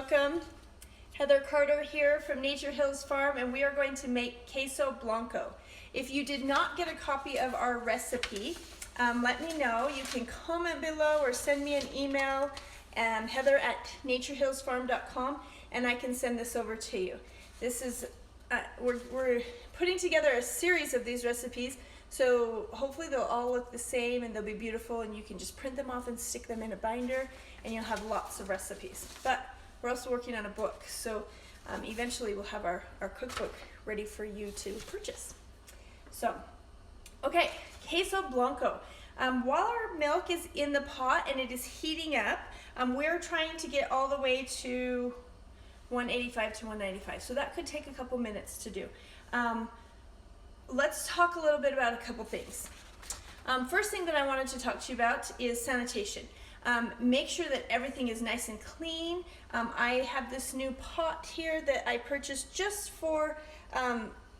welcome. Heather Carter here from Nature Hills Farm, and we are going to make Queso Blanco. If you did not get a copy of our recipe, let me know. You can comment below or send me an email, heather@naturehillsfarm.com, and I can send this over to you. This is, we're putting together a series of these recipes, so hopefully they'll all look the same and they'll be beautiful, and you can just print them off and stick them in a binder, and you'll have lots of recipes. But we're also working on a book, so eventually we'll have our cookbook ready for you to purchase. So, okay, Queso Blanco. While our milk is in the pot and it is heating up, we're trying to get all the way to 185 to 195, so that could take a couple minutes to do. Let's talk a little bit about a couple things. First thing that I wanted to talk to you about is sanitation. Make sure that everything is nice and clean. I have this new pot here that I purchased just for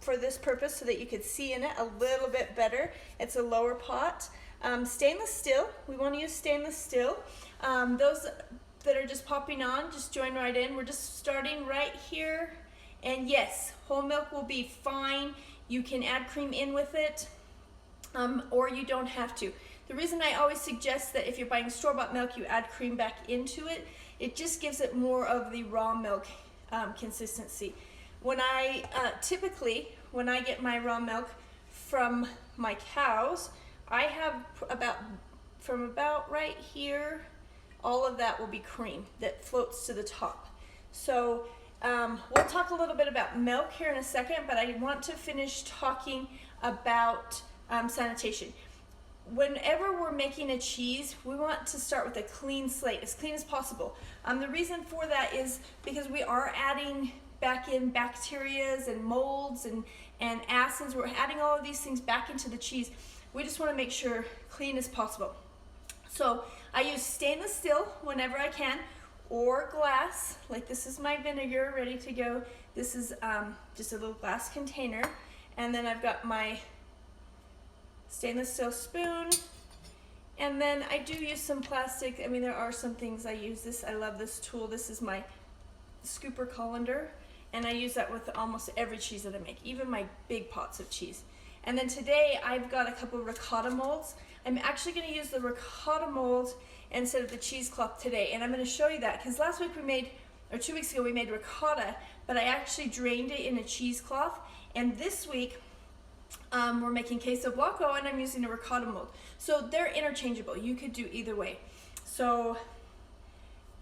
this purpose, so that you could see in it a little bit better. It's a lower pot. Stainless steel. We want to use stainless steel. Those that are just popping on, just join right in. We're just starting right here. And yes, whole milk will be fine. You can add cream in with it, or you don't have to. The reason I always suggest that if you're buying store-bought milk, you add cream back into it, it just gives it more of the raw milk consistency. When I typically, when I get my raw milk from my cows, I have from about right here, all of that will be cream that floats to the top. So we'll talk a little bit about milk here in a second, but I want to finish talking about sanitation. Whenever we're making a cheese, we want to start with a clean slate, as clean as possible. The reason for that is because we are adding back in bacterias and molds and acids. We're adding all of these things back into the cheese. We just want to make sure clean as possible. So I use stainless steel whenever I can, or glass. Like this is my vinegar ready to go. This is just a little glass container, and then I've got my stainless steel spoon, and then I do use some plastic. I mean, there are some things I use. I love this tool. This is my scooper colander, and I use that with almost every cheese that I make, even my big pots of cheese. And then today I've got a couple of ricotta molds. I'm actually going to use the ricotta mold instead of the cheesecloth today, and I'm going to show you that because last week we made, or 2 weeks ago we made ricotta, but I actually drained it in a cheesecloth, and this week we're making Queso Blanco, and I'm using a ricotta mold. So they're interchangeable. You could do either way. So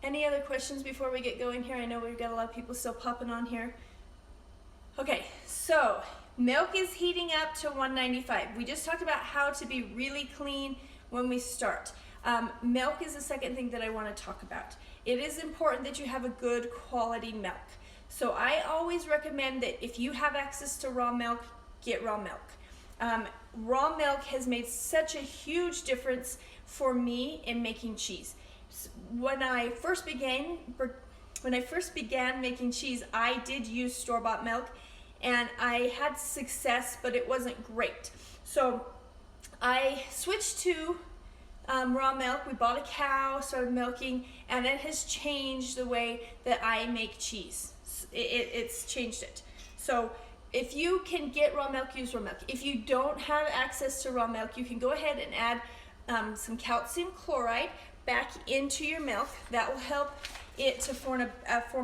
any other questions before we get going here? I know we've got a lot of people still popping on here. Okay, so milk is heating up to 195. We just talked about how to be really clean when we start. Milk is the second thing that I want to talk about. It is important that you have a good quality milk. So I always recommend that if you have access to raw milk, get raw milk. Raw milk has made such a huge difference for me in making cheese. When I first began making cheese, I did use store-bought milk, and I had success, but it wasn't great. So I switched to raw milk. We bought a cow, started milking, and it has changed the way that I make cheese. It's changed it. So if you can get raw milk, use raw milk. If you don't have access to raw milk, you can go ahead and add some calcium chloride back into your milk. That will help it to form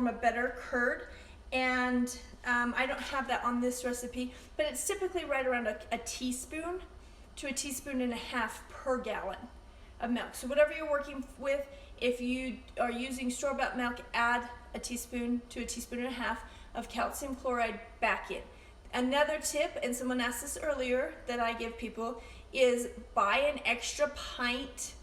a better curd. And I don't have that on this recipe, but it's typically right around a teaspoon to a teaspoon and a half per gallon of milk. So whatever you're working with, if you are using store-bought milk, add a teaspoon to a teaspoon and a half of calcium chloride back in. Another tip, and someone asked this earlier, that I give people is buy an extra pint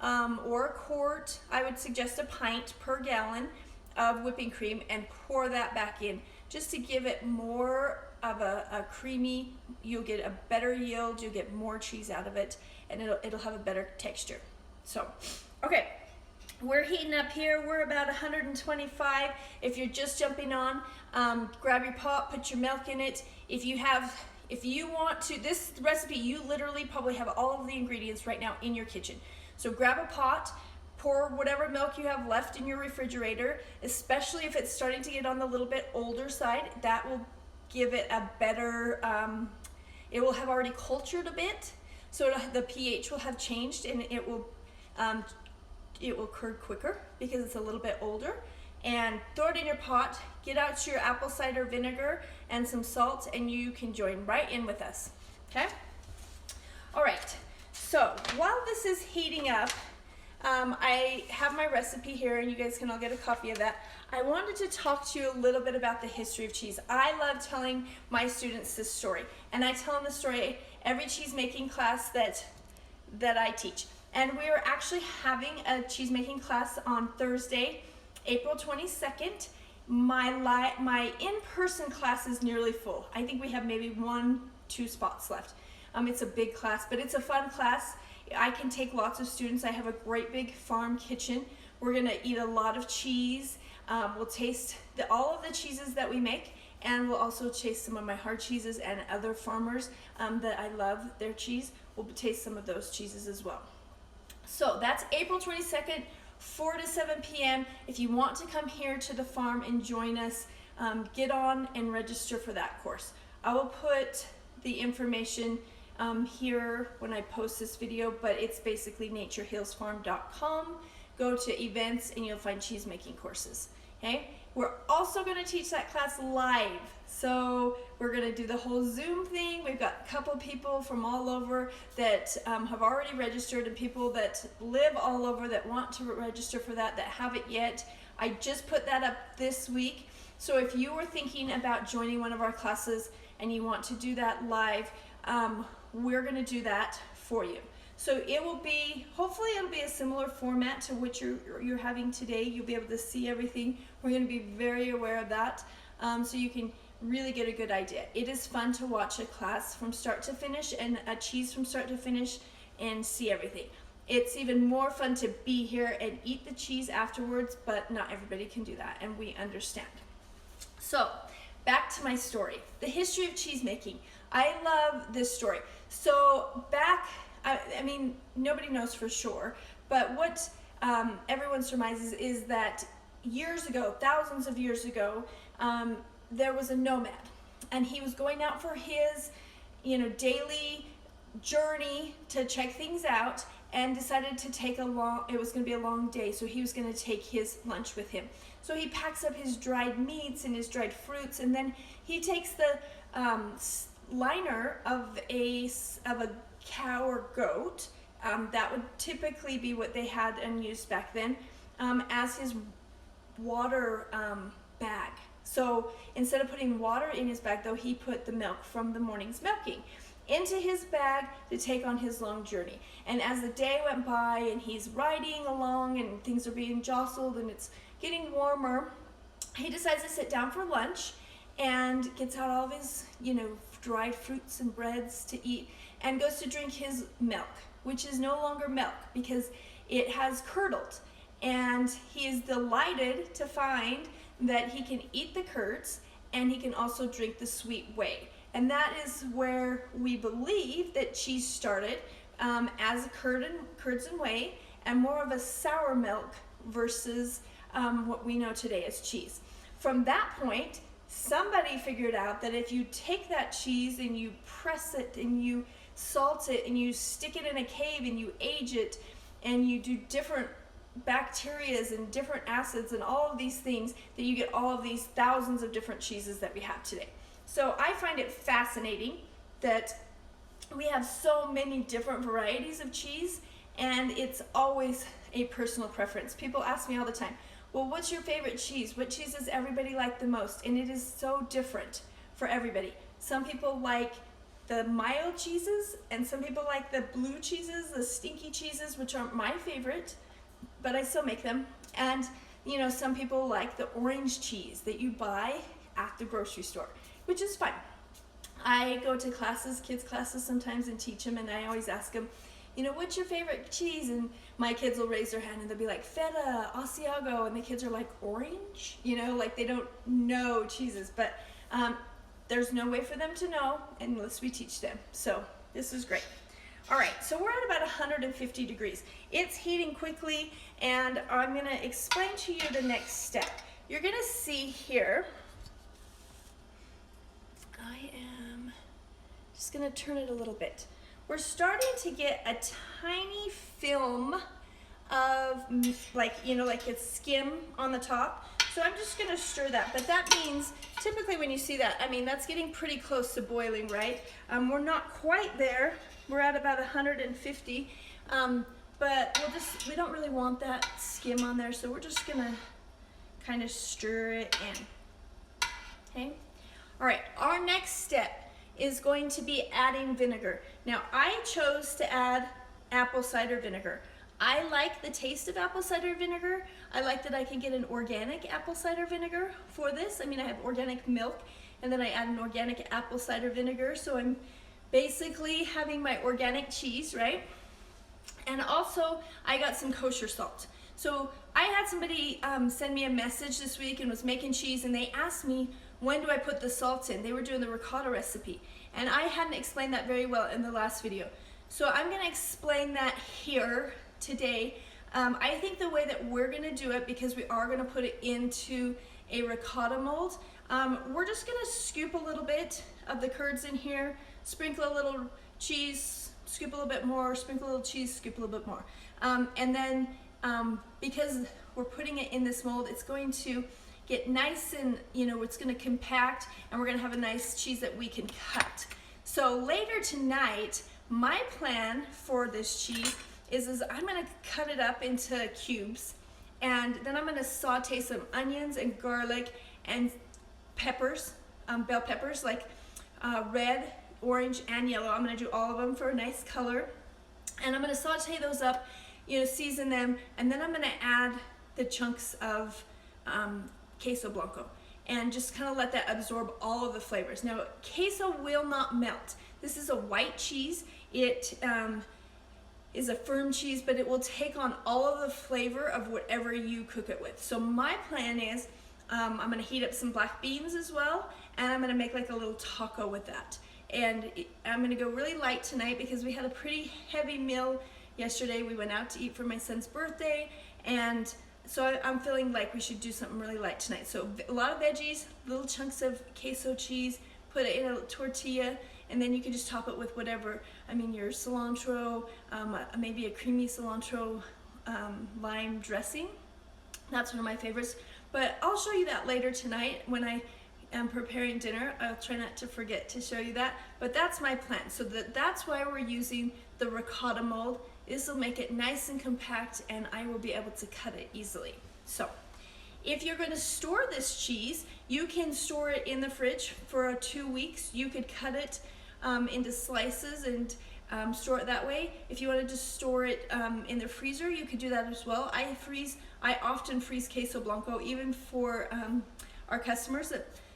or a quart. I would suggest a pint per gallon of whipping cream and pour that back in just to give it more of a creamy. You'll get a better yield, you'll get more cheese out of it, and it'll have a better texture. So, okay, we're heating up here. We're about 125. If you're just jumping on, grab your pot, put your milk in it. If you want to, this recipe, you literally probably have all of the ingredients right now in your kitchen. So grab a pot, pour whatever milk you have left in your refrigerator, especially if it's starting to get on the little bit older side. That will give it a better, it will have already cultured a bit, so the pH will have changed, and it will curd quicker because it's a little bit older. And throw it in your pot, get out your apple cider vinegar and some salt, and you can join right in with us, okay? All right, so while this is heating up, I have my recipe here, and you guys can all get a copy of that. I wanted to talk to you a little bit about the history of cheese. I love telling my students this story, and I tell them the story every cheese making class that I teach. And we are actually having a cheese making class on Thursday, April 22nd. My in-person class is nearly full. I think we have maybe 1-2 spots left. It's a big class, but it's a fun class. I can take lots of students. I have a great big farm kitchen. We're gonna eat a lot of cheese. We'll taste all of the cheeses that we make, and we'll also taste some of my hard cheeses, and other farmers that I love their cheese. We'll taste some of those cheeses as well. So that's April 22nd, 4 to 7 p.m. If you want to come here to the farm and join us, get on and register for that course. I will put the information here when I post this video, but it's basically naturehillsfarm.com. Go to events and you'll find cheese making courses, okay? We're also gonna teach that class live. So we're gonna do the whole Zoom thing. We've got a couple people from all over that have already registered, and people that live all over that want to register for that haven't yet. I just put that up this week. So if you were thinking about joining one of our classes and you want to do that live, we're gonna do that for you. So it will be, hopefully it'll be a similar format to what you're having today. You'll be able to see everything. We're gonna be very aware of that, so you can really get a good idea. It is fun to watch a class from start to finish, and a cheese from start to finish, and see everything. It's even more fun to be here and eat the cheese afterwards, but not everybody can do that, and we understand. So back to my story, the history of cheese making. I love this story. So back, I mean, nobody knows for sure, but what everyone surmises is that years ago, thousands of years ago, there was a nomad, and he was going out for his, daily journey to check things out, and decided to take it was going to be a long day, so he was going to take his lunch with him. So he packs up his dried meats and his dried fruits, and then he takes the liner of a cow or goat, that would typically be what they had and used back then, as his water bag. So instead of putting water in his bag, though, he put the milk from the morning's milking into his bag to take on his long journey. And as the day went by and he's riding along and things are being jostled and it's getting warmer, he decides to sit down for lunch and gets out all of his, dried fruits and breads to eat, and goes to drink his milk, which is no longer milk because it has curdled. And he is delighted to find that he can eat the curds and he can also drink the sweet whey. And that is where we believe that cheese started, as curds and whey, and more of a sour milk versus what we know today as cheese. From that point, somebody figured out that if you take that cheese and you press it and you salt it and you stick it in a cave and you age it and you do different bacterias and different acids and all of these things, that you get all of these thousands of different cheeses that we have today. So I find it fascinating that we have so many different varieties of cheese, and it's always a personal preference. People ask me all the time, well, what's your favorite cheese? What cheese does everybody like the most? And it is so different for everybody. Some people like the mild cheeses, and some people like the blue cheeses, the stinky cheeses, which aren't my favorite, but I still make them. And some people like the orange cheese that you buy at the grocery store, which is fine. I go to classes, kids classes sometimes, and teach them, and I always ask them, what's your favorite cheese? And my kids will raise their hand and they'll be like, feta, Asiago, and the kids are like, orange? Like they don't know cheeses, but there's no way for them to know unless we teach them. So this is great. All right, so we're at about 150 degrees. It's heating quickly, and I'm gonna explain to you the next step. You're gonna see here, I am just gonna turn it a little bit. We're starting to get a tiny film of like it's skim on the top. So I'm just gonna stir that, but that means typically when you see that, I mean, that's getting pretty close to boiling, right? We're not quite there. We're at about 150, but we don't really want that skim on there, so we're just gonna kind of stir it in, okay? All right, our next step is going to be adding vinegar. Now, I chose to add apple cider vinegar. I like the taste of apple cider vinegar. I like that I can get an organic apple cider vinegar for this. I mean, I have organic milk, and then I add an organic apple cider vinegar, so I'm basically having my organic cheese, right? And also, I got some kosher salt. So I had somebody send me a message this week and was making cheese, and they asked me, when do I put the salt in? They were doing the ricotta recipe, and I hadn't explained that very well in the last video. So I'm gonna explain that here today. I think the way that we're gonna do it, because we are gonna put it into a ricotta mold, we're just gonna scoop a little bit of the curds in here, sprinkle a little cheese, scoop a little bit more, sprinkle a little cheese, scoop a little bit more. And then because we're putting it in this mold, it's going to get nice and, it's gonna compact, and we're gonna have a nice cheese that we can cut. So later tonight, my plan for this cheese is I'm gonna cut it up into cubes, and then I'm gonna saute some onions and garlic and peppers, bell peppers, like red, orange, and yellow. I'm gonna do all of them for a nice color, and I'm gonna saute those up, season them, and then I'm gonna add the chunks of Queso Blanco and just kind of let that absorb all of the flavors. Now, queso will not melt. This is a white cheese. It is a firm cheese, but it will take on all of the flavor of whatever you cook it with. So my plan is I'm gonna heat up some black beans as well, and I'm gonna make like a little taco with that. And I'm gonna go really light tonight because we had a pretty heavy meal yesterday. We went out to eat for my son's birthday, and so I'm feeling like we should do something really light tonight. So a lot of veggies, little chunks of queso cheese, put it in a tortilla, and then you can just top it with whatever. I mean, your cilantro, maybe a creamy cilantro lime dressing. That's one of my favorites. But I'll show you that later tonight when I am preparing dinner. I'll try not to forget to show you that. But that's my plan. So that's why we're using the ricotta mold. This will make it nice and compact, and I will be able to cut it easily. So if you're going to store this cheese, you can store it in the fridge for 2 weeks. You could cut it into slices and store it that way. If you wanted to store it in the freezer, you could do that as well. I often freeze Queso Blanco, even for our customers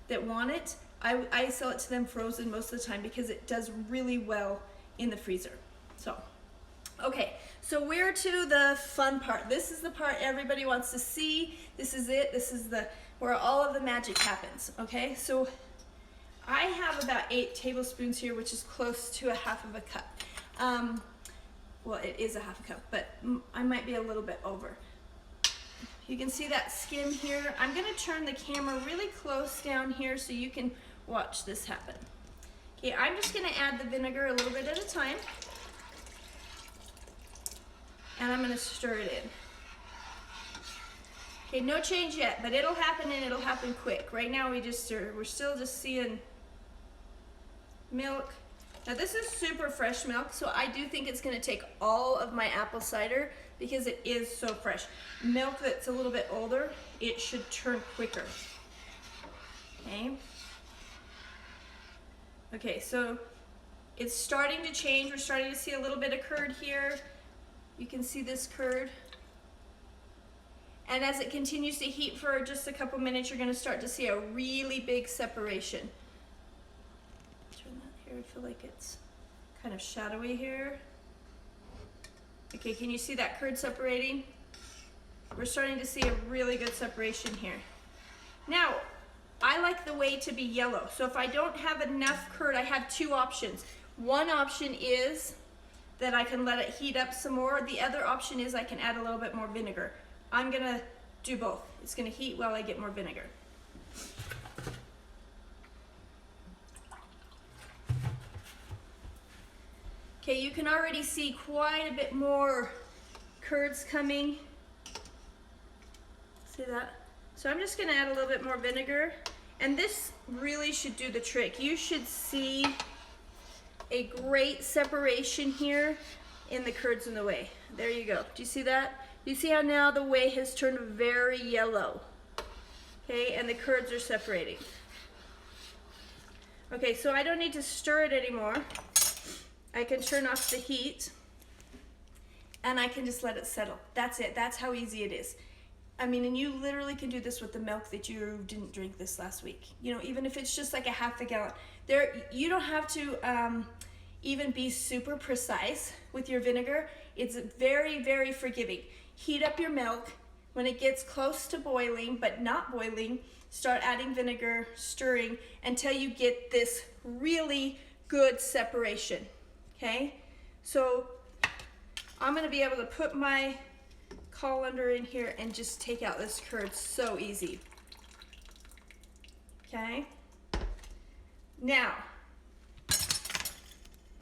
that want it. I sell it to them frozen most of the time because it does really well in the freezer. So, okay, so we're to the fun part. This is the part everybody wants to see. This is it. This is where all of the magic happens, okay? So I have about 8 tablespoons here, which is close to a half of a cup. Well, it is a half a cup, but I might be a little bit over. You can see that skim here. I'm gonna turn the camera really close down here so you can watch this happen. Okay, I'm just gonna add the vinegar a little bit at a time, and I'm gonna stir it in. Okay, no change yet, but it'll happen, and it'll happen quick. Right now we're still just seeing milk. Now this is super fresh milk, so I do think it's gonna take all of my apple cider because it is so fresh. Milk that's a little bit older, it should turn quicker. Okay. Okay, so it's starting to change. We're starting to see a little bit of curd here. You can see this curd. And as it continues to heat for just a couple minutes, you're gonna start to see a really big separation. Turn that here, I feel like it's kind of shadowy here. Okay, can you see that curd separating? We're starting to see a really good separation here. Now, I like the whey to be yellow. So if I don't have enough curd, I have 2 options. One option is that I can let it heat up some more. The other option is I can add a little bit more vinegar. I'm gonna do both. It's gonna heat while I get more vinegar. Okay, you can already see quite a bit more curds coming. See that? So I'm just gonna add a little bit more vinegar, and this really should do the trick. You should see a great separation here in the curds in the whey. There you go. Do you see that? Do you see how now the whey has turned very yellow? Okay, and the curds are separating. Okay, so I don't need to stir it anymore. I can turn off the heat and I can just let it settle. That's it. That's how easy it is. I mean, and you literally can do this with the milk that you didn't drink this last week. You know, even if it's just like a half a gallon. You don't have to even be super precise with your vinegar. It's very, very forgiving. Heat up your milk. When it gets close to boiling, but not boiling, start adding vinegar, stirring until you get this really good separation. Okay, so I'm gonna be able to put my colander in here and just take out this curd so easy. Okay, now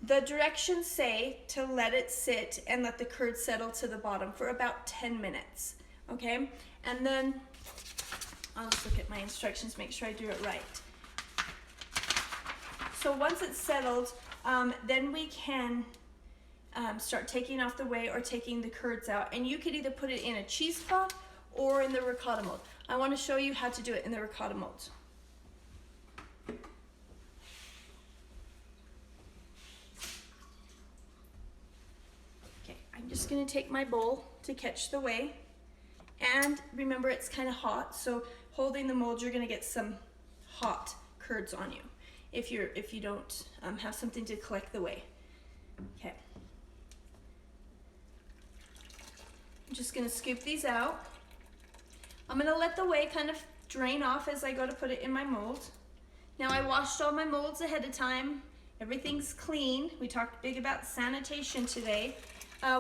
the directions say to let it sit and let the curd settle to the bottom for about 10 minutes. Okay, and then I'll just look at my instructions, make sure I do it right. So once it's settled, then we can start taking off the whey or taking the curds out. And you could either put it in a cheesecloth or in the ricotta mold. I want to show you how to do it in the ricotta mold. Okay, I'm just going to take my bowl to catch the whey. And remember, it's kind of hot, so holding the mold, you're going to get some hot curds on you if you don't have something to collect the whey. Okay. I'm just going to scoop these out. I'm going to let the whey kind of drain off as I go to put it in my mold. Now, I washed all my molds ahead of time. Everything's clean. We talked big about sanitation today.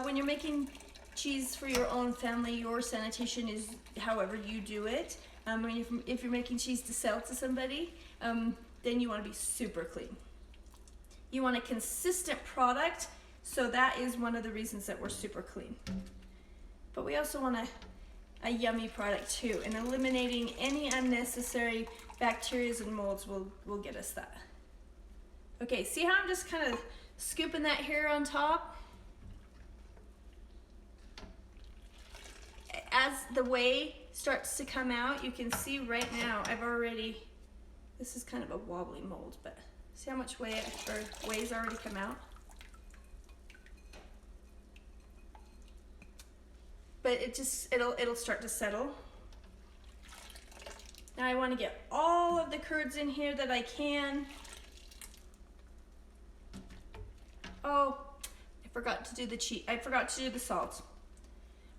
When you're making cheese for your own family, your sanitation is however you do it. If you're making cheese to sell to somebody, then you want to be super clean. You want a consistent product, so that is one of the reasons that we're super clean. But we also want a yummy product too, and eliminating any unnecessary bacteria and molds will get us that. Okay, see how I'm just kind of scooping that here on top? As the whey starts to come out, you can see right now this is kind of a wobbly mold, but see how much whey's already come out? But it'll start to settle. Now I want to get all of the curds in here that I can. Oh, I forgot to do the salt.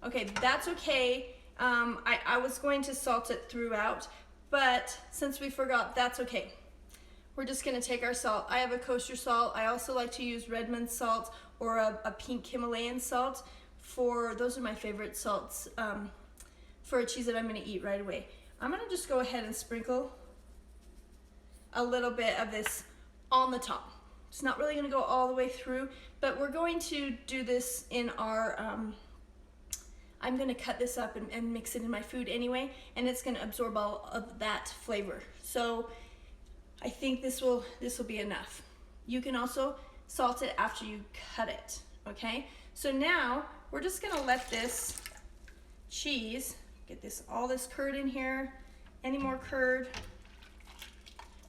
Okay, that's okay. I was going to salt it throughout, but since we forgot, that's okay. We're just gonna take our salt. I have a kosher salt. I also like to use Redmond salt or a pink Himalayan salt. Those are my favorite salts for a cheese that I'm gonna eat right away. I'm gonna just go ahead and sprinkle a little bit of this on the top. It's not really gonna go all the way through, but we're going to do this in our, I'm gonna cut this up and mix it in my food anyway, and it's gonna absorb all of that flavor. So I think this will be enough. You can also salt it after you cut it, okay? So now we're just gonna let this cheese, get all this curd in here, any more curd,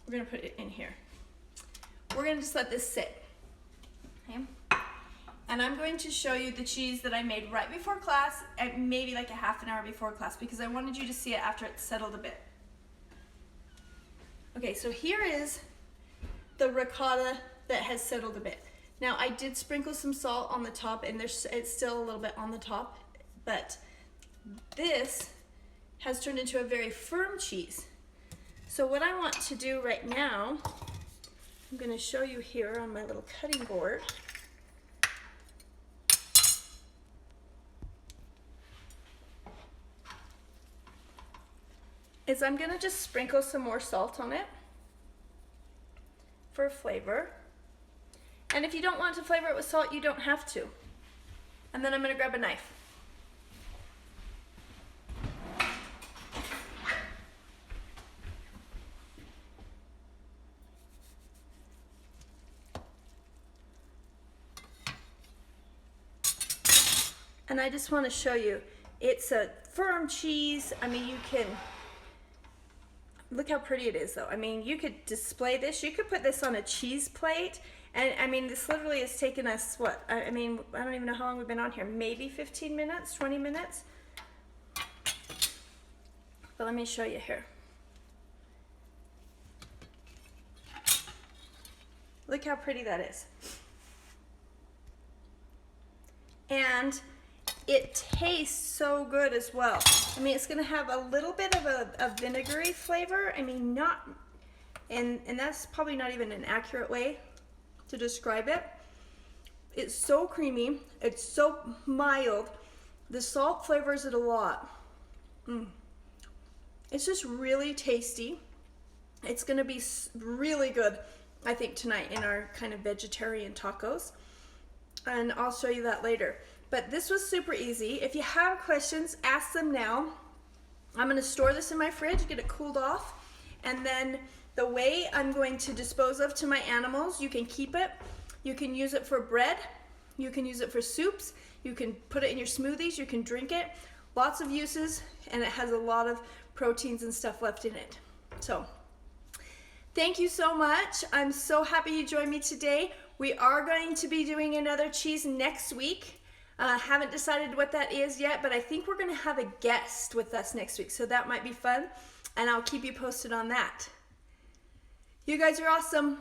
we're gonna put it in here. We're gonna just let this sit, okay? And I'm going to show you the cheese that I made right before class, maybe like a half an hour before class, because I wanted you to see it after it settled a bit. Okay, so here is the ricotta that has settled a bit. Now I did sprinkle some salt on the top, and it's still a little bit on the top, but this has turned into a very firm cheese. So what I want to do right now, I'm going to show you here on my little cutting board. is I'm gonna just sprinkle some more salt on it for flavor. And if you don't want to flavor it with salt, you don't have to. And then I'm gonna grab a knife. And I just want to show you, it's a firm cheese. I mean, you can, look how pretty it is though. I mean, you could display this. You could put this on a cheese plate. And I mean, this literally has taken us, what? I mean, I don't even know how long we've been on here. Maybe 15 minutes, 20 minutes. But let me show you here. Look how pretty that is. And it tastes so good as well. I mean, it's gonna have a little bit of a vinegary flavor. I mean, not, and that's probably not even an accurate way to describe it. It's so creamy, it's so mild. The salt flavors it a lot. It's just really tasty. It's gonna be really good, I think, tonight in our kind of vegetarian tacos. And I'll show you that later. But this was super easy. If you have questions, ask them now. I'm gonna store this in my fridge, get it cooled off. And then the way I'm going to dispose of to my animals, you can keep it. You can use it for bread. You can use it for soups. You can put it in your smoothies. You can drink it. Lots of uses, and it has a lot of proteins and stuff left in it. So, thank you so much. I'm so happy you joined me today. We are going to be doing another cheese next week. Haven't decided what that is yet, but I think we're gonna have a guest with us next week, so that might be fun, and I'll keep you posted on that. You guys are awesome.